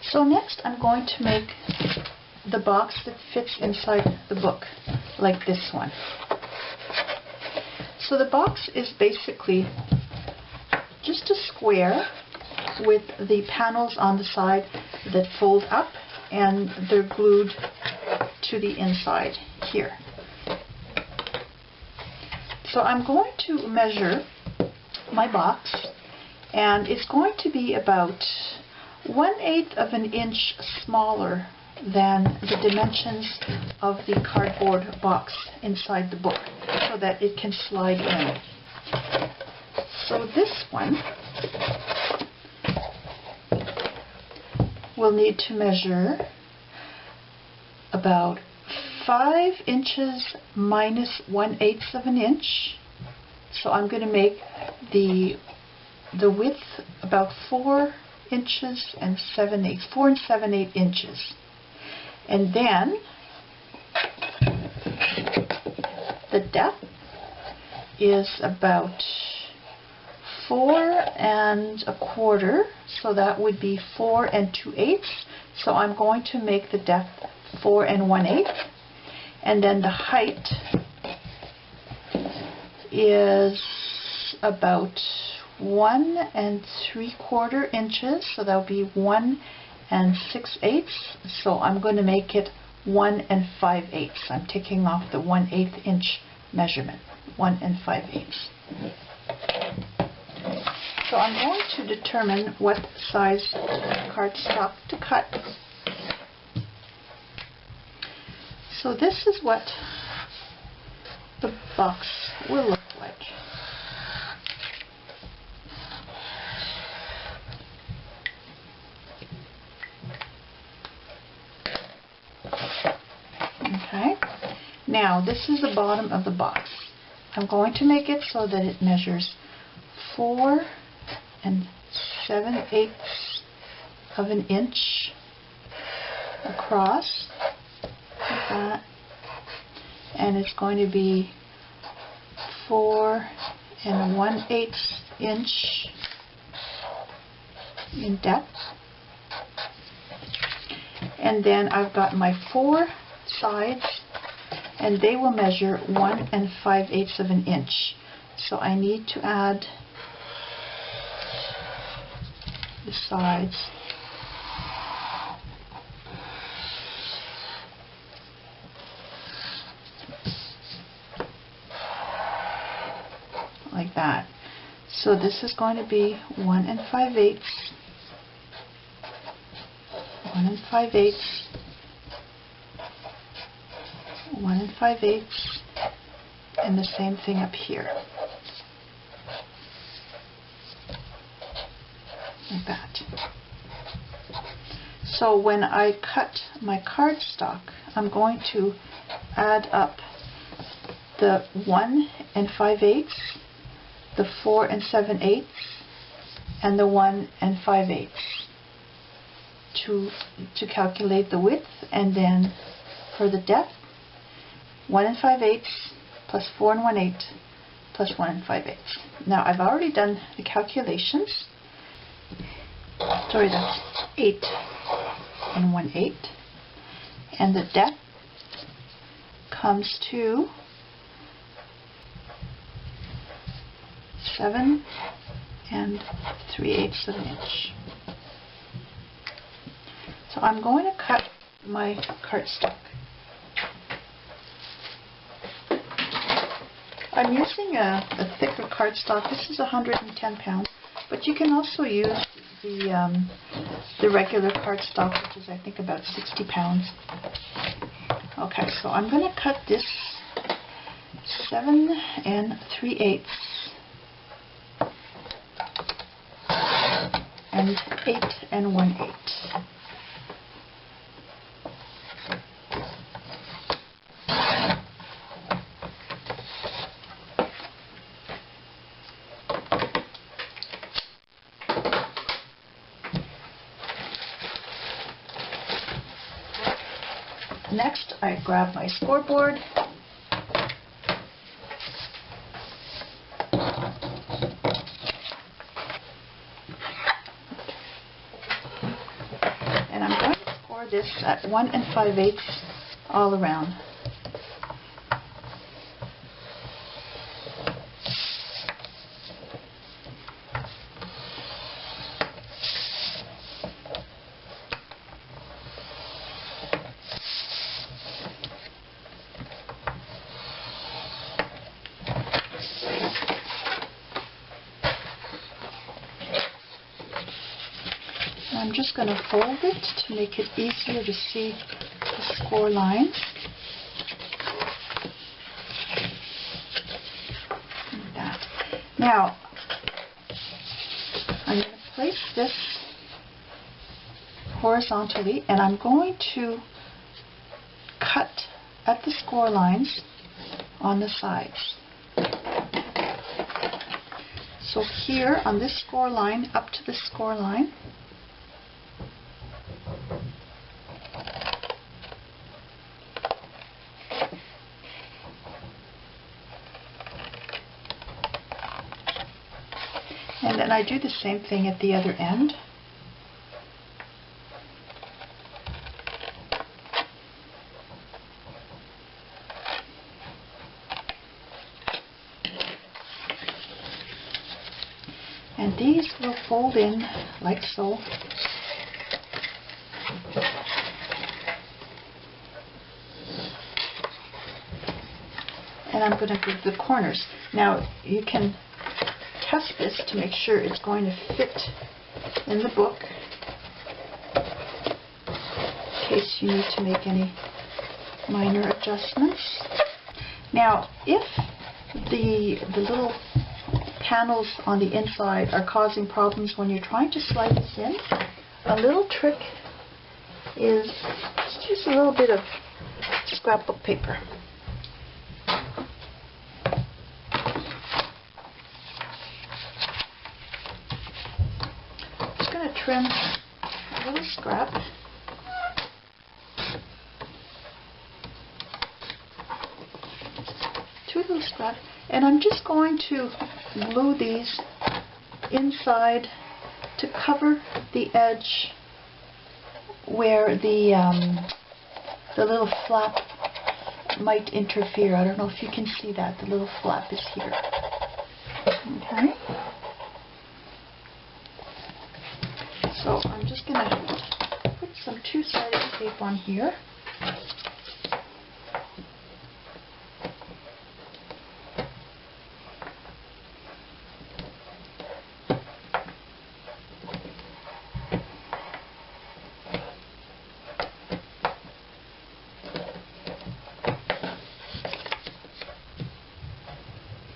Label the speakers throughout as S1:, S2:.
S1: So next I'm going to make the box that fits inside the book, like this one. So the box is basically just a square with the panels on the side that fold up, and they're glued to the inside here. So I'm going to measure my box, and it's going to be about 1/8 of an inch smaller than the dimensions of the cardboard box inside the book, so that it can slide in. So this one will need to measure about 5 inches minus 1/8 of an inch. So I'm going to make the width about 4 inches and 7/8, 4 and 7/8 inches. And then the depth is about 4 1/4, so that would be 4 2/8. So I'm going to make the depth 4 1/8, and then the height is about 1 3/4 inches, so that would be 1 6/8. So I'm going to make it 1 5/8. I'm taking off the 1/8 inch measurement, 1 5/8. So I'm going to determine what size cardstock to cut. So this is what the box will look like. Okay, now this is the bottom of the box. I'm going to make it so that it measures 4 7/8 of an inch across, like that, and it's going to be 4 1/8 inch in depth. And then I've got my 4 sides, and they will measure 1 5/8 of an inch. So I need to add the sides like that. So this is going to be 1 5/8, 1 5/8, 1 5/8, and the same thing up here, like that. So when I cut my cardstock, I'm going to add up the 1 5/8, the 4 7/8, and the 1 5/8 to calculate the width, and then for the depth, 1 5/8 plus 4 1/8 plus 1 5/8. Now I've already done the calculations. Sorry, that's 8 1/8, and the depth comes to 7 3/8 of an inch. So I'm going to cut my cardstock. I'm using a thicker cardstock. This is 110 pounds, but you can also use the regular cardstock, which is I think about 60 pounds. Okay, so I'm going to cut this 7 3/8 and 8 1/8. Next, I grab my scoreboard . And this at 1 5/8 all around. I'm just going to fold it to make it easier to see the score lines. Like that. Now, I'm going to place this horizontally, and I'm going to cut at the score lines on the sides. So here on this score line, up to the score line, and then I do the same thing at the other end. And these will fold in like so. And I'm going to do the corners. Now you can test this to make sure it's going to fit in the book, in case you need to make any minor adjustments. Now, if the little panels on the inside are causing problems when you're trying to slide this in, a little trick is just use a little bit of scrapbook paper. Just going to trim a little scrap. Two little scraps. And I'm just going to glue these inside to cover the edge where the little flap might interfere. I don't know if you can see that. The little flap is here. Okay. So I'm just going to put some two-sided tape on here.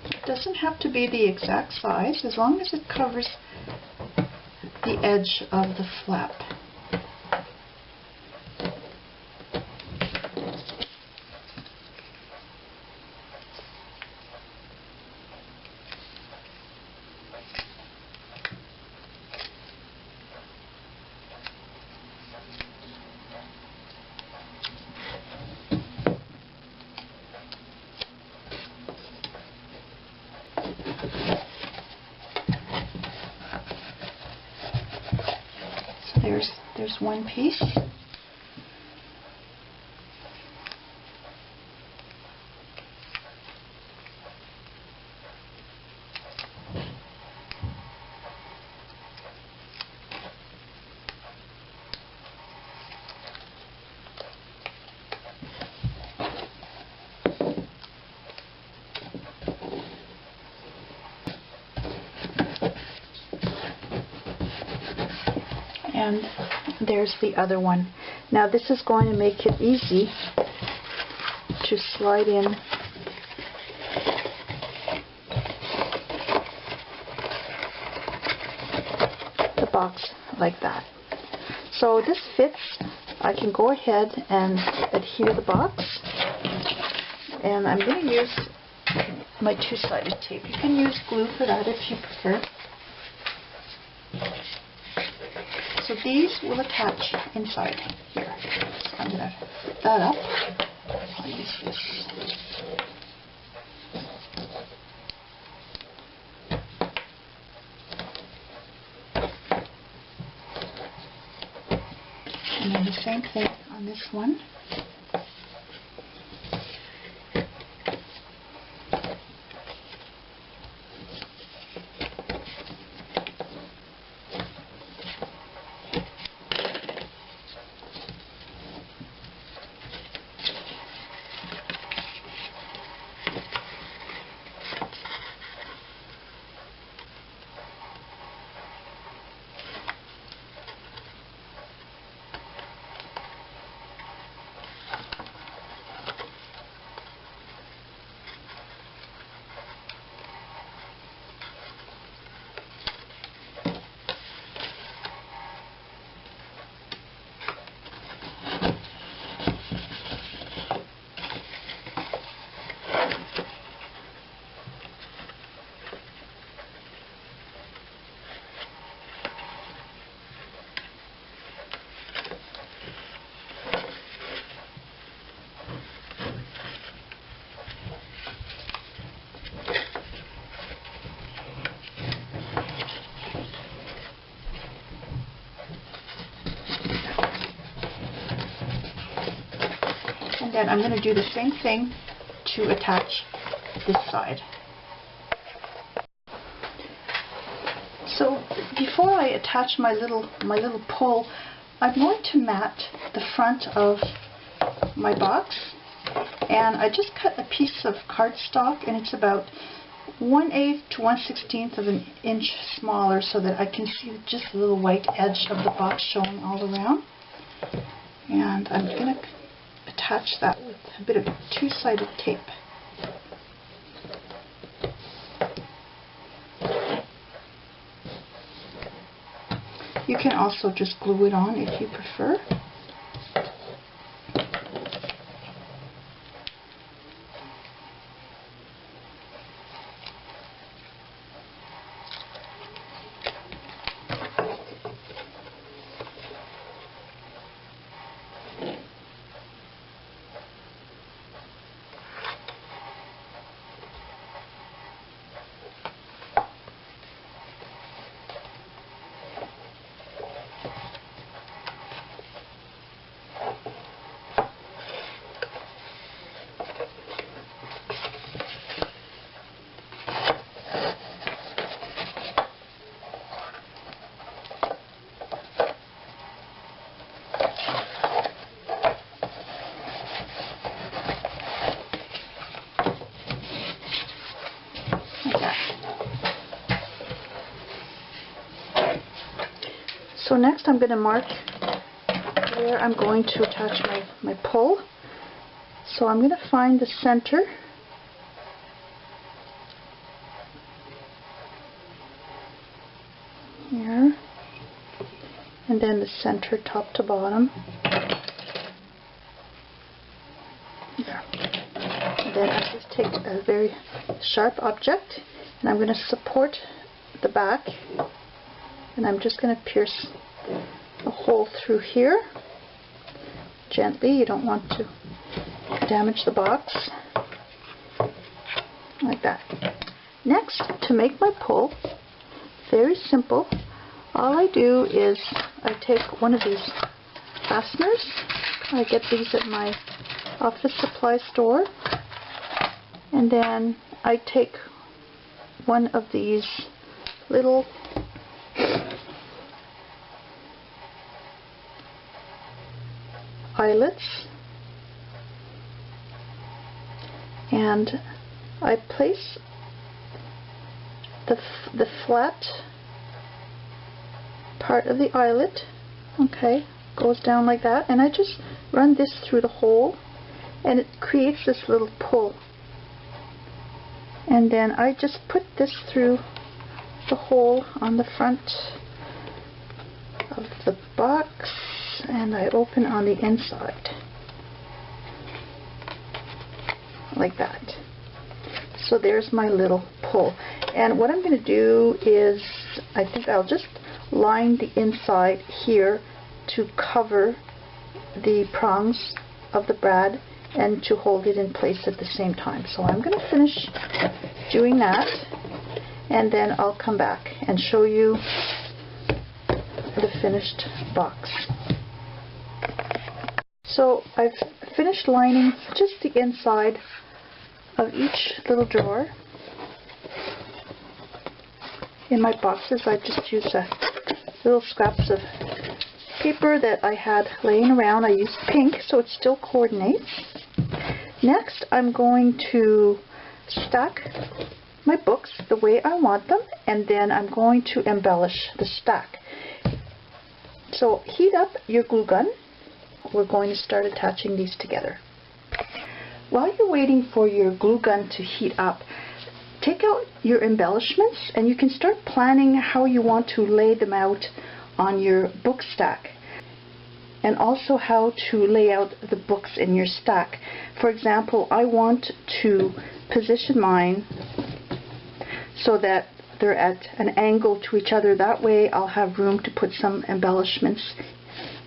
S1: It doesn't have to be the exact size, as long as it covers the edge of the flap. There's one piece. And there's the other one. Now this is going to make it easy to slide in the box like that. So this fits. I can go ahead and adhere the box, and I'm going to use my two-sided tape. You can use glue for that if you prefer. So these will attach inside here. So I'm going to put that up. I'll use this. And then the same thing on this one. And then I'm going to do the same thing to attach this side. So before I attach my little pull, I'm going to mat the front of my box, and I just cut a piece of cardstock, and it's about 1/8 to 1/16 of an inch smaller, so that I can see just a little white edge of the box showing all around. And I'm going to attach that with a bit of two-sided tape. You can also just glue it on if you prefer. So next I'm going to mark where I'm going to attach my pull. So I'm going to find the center here, and then the center top to bottom there. And then I just take a very sharp object, and I'm going to support the back, and I'm just going to pierce a hole through here gently. You don't want to damage the box, like that. Next, to make my pull, very simple, all I do is I take one of these fasteners. I get these at my office supply store, and then I take one of these little eyelets, and I place the flat part of the eyelet, okay, goes down like that, and I just run this through the hole, and it creates this little pull. And then I just put this through the hole on the front of the box, and I open on the inside like that. So there's my little pull. And what I'm going to do is, I think I'll just line the inside here to cover the prongs of the brad and to hold it in place at the same time. So I'm going to finish doing that, and then I'll come back and show you the finished box. So I've finished lining just the inside of each little drawer. In my boxes, I just used little scraps of paper that I had laying around. I used pink so it still coordinates. Next, I'm going to stack my books the way I want them, and then I'm going to embellish the stack. So heat up your glue gun. We're going to start attaching these together. While you're waiting for your glue gun to heat up, take out your embellishments and you can start planning how you want to lay them out on your book stack, and also how to lay out the books in your stack. For example, I want to position mine so that they're at an angle to each other. That way I'll have room to put some embellishments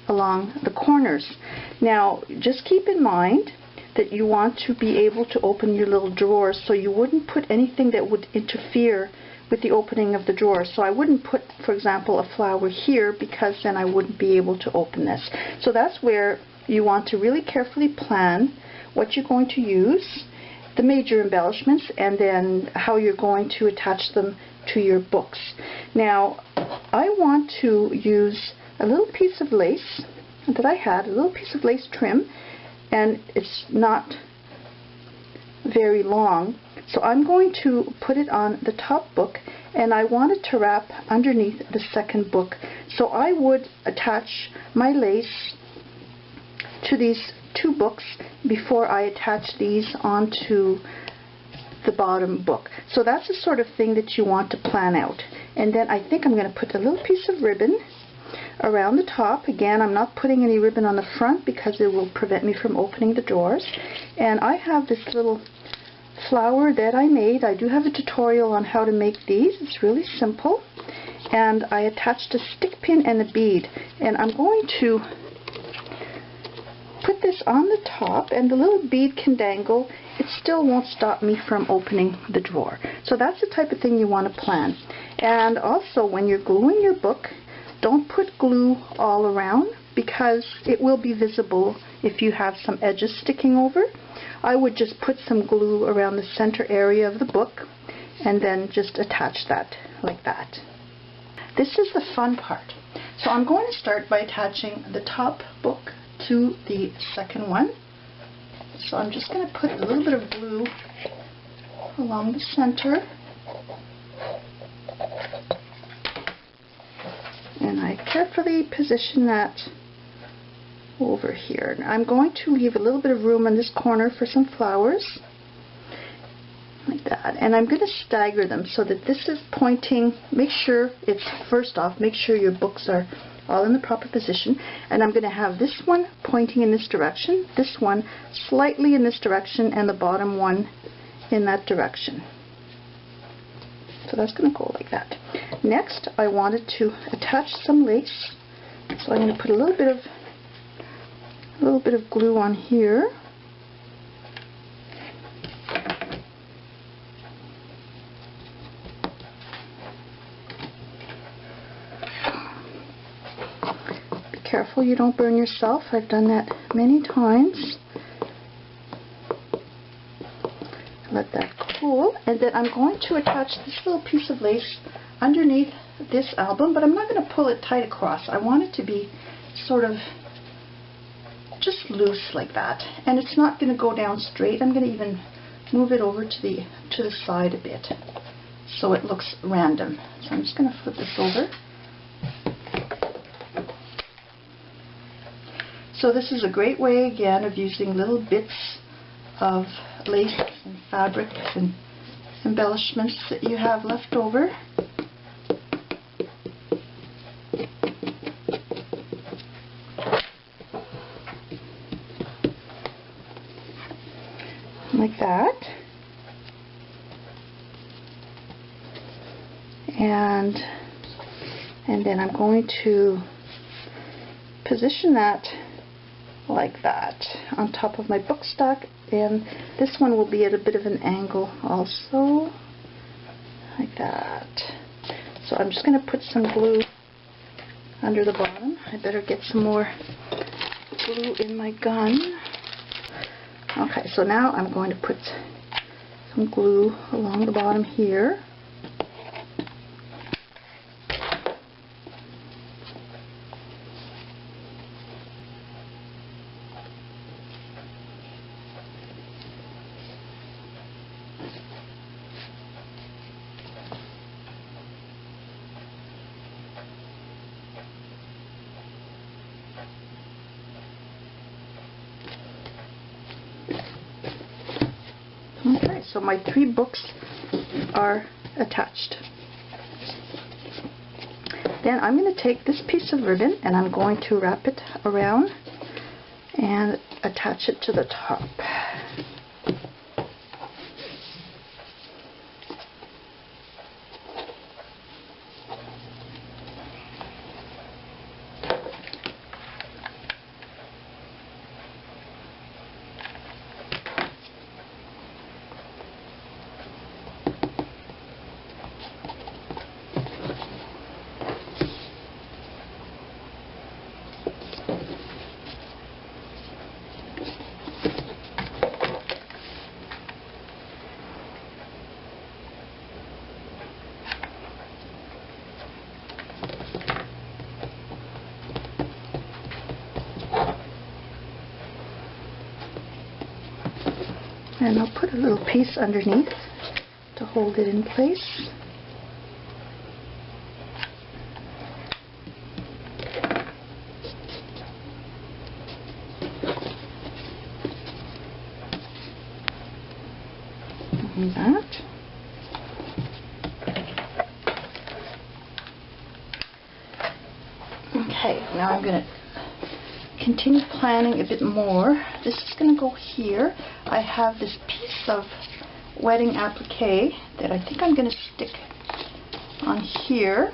S1: along the corners. Now just keep in mind that you want to be able to open your little drawers, so you wouldn't put anything that would interfere with the opening of the drawer. So I wouldn't put, for example, a flower here, because then I wouldn't be able to open this. So that's where you want to really carefully plan what you're going to use, the major embellishments, and then how you're going to attach them to your books. Now I want to use a little piece of lace that I had, a little piece of lace trim, and it's not very long. So I'm going to put it on the top book, and I want it to wrap underneath the second book. So I would attach my lace to these two books before I attach these onto the bottom book. So that's the sort of thing that you want to plan out. And then I think I'm going to put a little piece of ribbon around the top. Again, I'm not putting any ribbon on the front because it will prevent me from opening the drawers. And I have this little flower that I made. I do have a tutorial on how to make these. It's really simple. And I attached a stick pin and a bead. And I'm going to put this on the top, and the little bead can dangle. It still won't stop me from opening the drawer. So that's the type of thing you want to plan. And also, when you're gluing your book, don't put glue all around, because it will be visible if you have some edges sticking over. I would just put some glue around the center area of the book and then just attach that like that. This is the fun part. So I'm going to start by attaching the top book to the second one. So I'm just going to put a little bit of glue along the center. And I carefully position that over here. Now I'm going to leave a little bit of room in this corner for some flowers, like that. And I'm going to stagger them so that this is pointing. Make sure it's, first off, make sure your books are all in the proper position. And I'm going to have this one pointing in this direction, this one slightly in this direction, and the bottom one in that direction. So that's going to go like that. Next, I wanted to attach some lace, so I'm going to put a little bit of glue on here. Be careful you don't burn yourself. I've done that many times. Let that cool, and then I'm going to attach this little piece of lace underneath this album, but I'm not going to pull it tight across. I want it to be sort of just loose like that, and it's not going to go down straight. I'm going to even move it over to the side a bit so it looks random. So I'm just going to flip this over. So this is a great way, again, of using little bits of lace and fabric and embellishments that you have left over. Like that. And then I'm going to position that like that on top of my book stack, and this one will be at a bit of an angle also, like that. So I'm just going to put some glue under the bottom. I better get some more glue in my gun. Okay, so now I'm going to put some glue along the bottom here. Okay, so my 3 books are attached. Then I'm going to take this piece of ribbon and I'm going to wrap it around and attach it to the top. And I'll put a little piece underneath to hold it in place. Like that. Okay, now I'm going to continue planning a bit more. This is going to go here. I have this piece of wedding applique that I think I'm going to stick on here,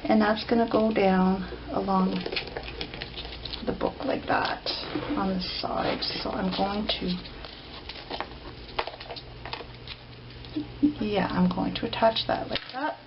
S1: and that's going to go down along the book like that on the side. So I'm going to attach that like that.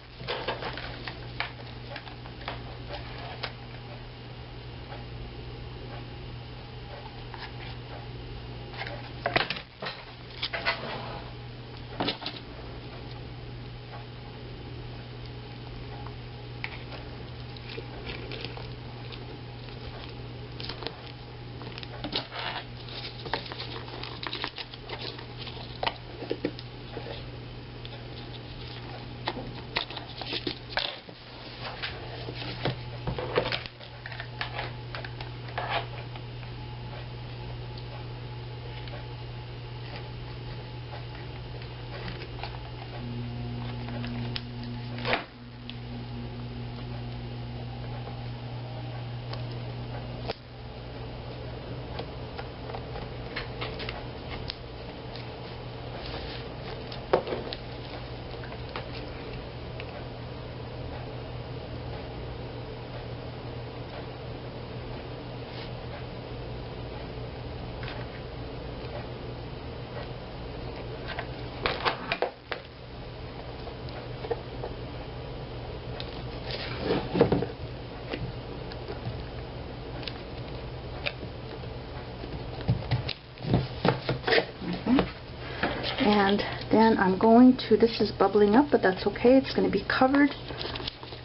S1: And then I'm going to, this is bubbling up, but that's okay. It's going to be covered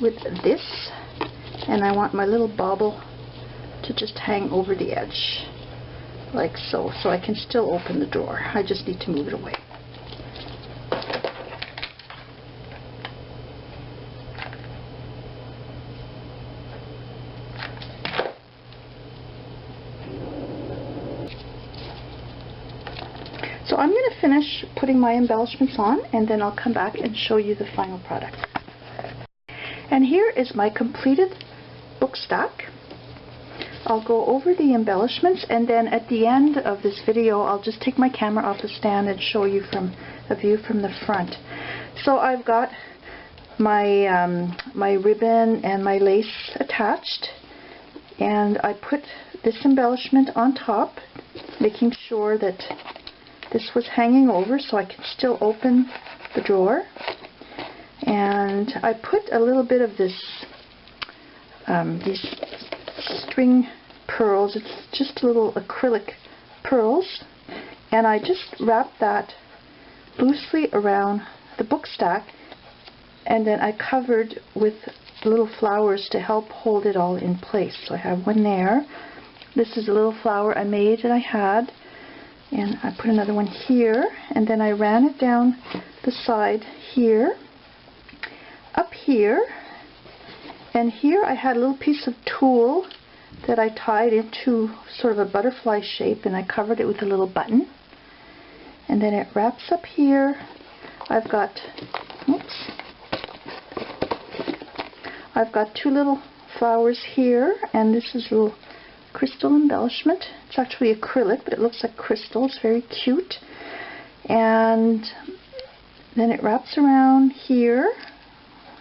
S1: with this. And I want my little bauble to just hang over the edge, like so. So I can still open the drawer. I just need to move it away. So I'm going to finish putting my embellishments on, and then I'll come back and show you the final product. And here is my completed book stack. I'll go over the embellishments, and then at the end of this video I'll just take my camera off the stand and show you from a view from the front. So I've got my my ribbon and my lace attached, and I put this embellishment on top, making sure that this was hanging over so I can still open the drawer. And I put a little bit of this these string pearls. It's just little acrylic pearls. And I just wrapped that loosely around the book stack, and then I covered with little flowers to help hold it all in place. So I have one there. This is a little flower I made that I had, and I put another one here, and then I ran it down the side here, up here, and here I had a little piece of tulle that I tied into sort of a butterfly shape, and I covered it with a little button. And then it wraps up here. I've got two little flowers here, and this is a little crystal embellishment. It's actually acrylic, but it looks like crystal. It's very cute. And then it wraps around here,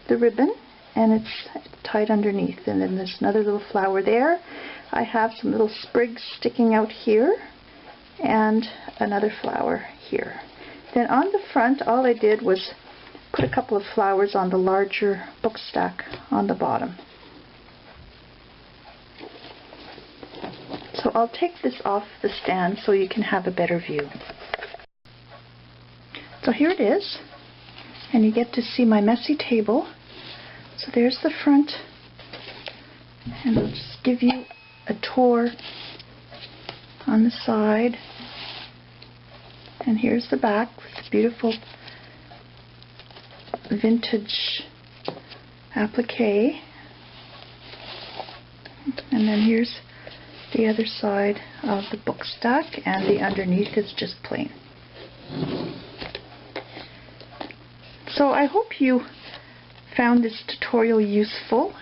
S1: the ribbon, and it's tied underneath. And then there's another little flower there. I have some little sprigs sticking out here, and another flower here. Then on the front, all I did was put a couple of flowers on the larger book stack on the bottom. So I'll take this off the stand so you can have a better view. So here it is, and you get to see my messy table. So there's the front, and I'll just give you a tour on the side. And here's the back with the beautiful vintage applique. And then here's the other side of the book stack, and the underneath is just plain. So I hope you found this tutorial useful,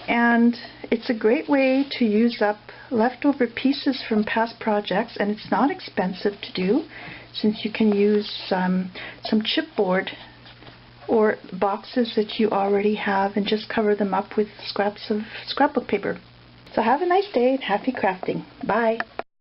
S1: and it's a great way to use up leftover pieces from past projects, and it's not expensive to do, since you can use some chipboard or boxes that you already have and just cover them up with scraps of scrapbook paper. So have a nice day and happy crafting. Bye!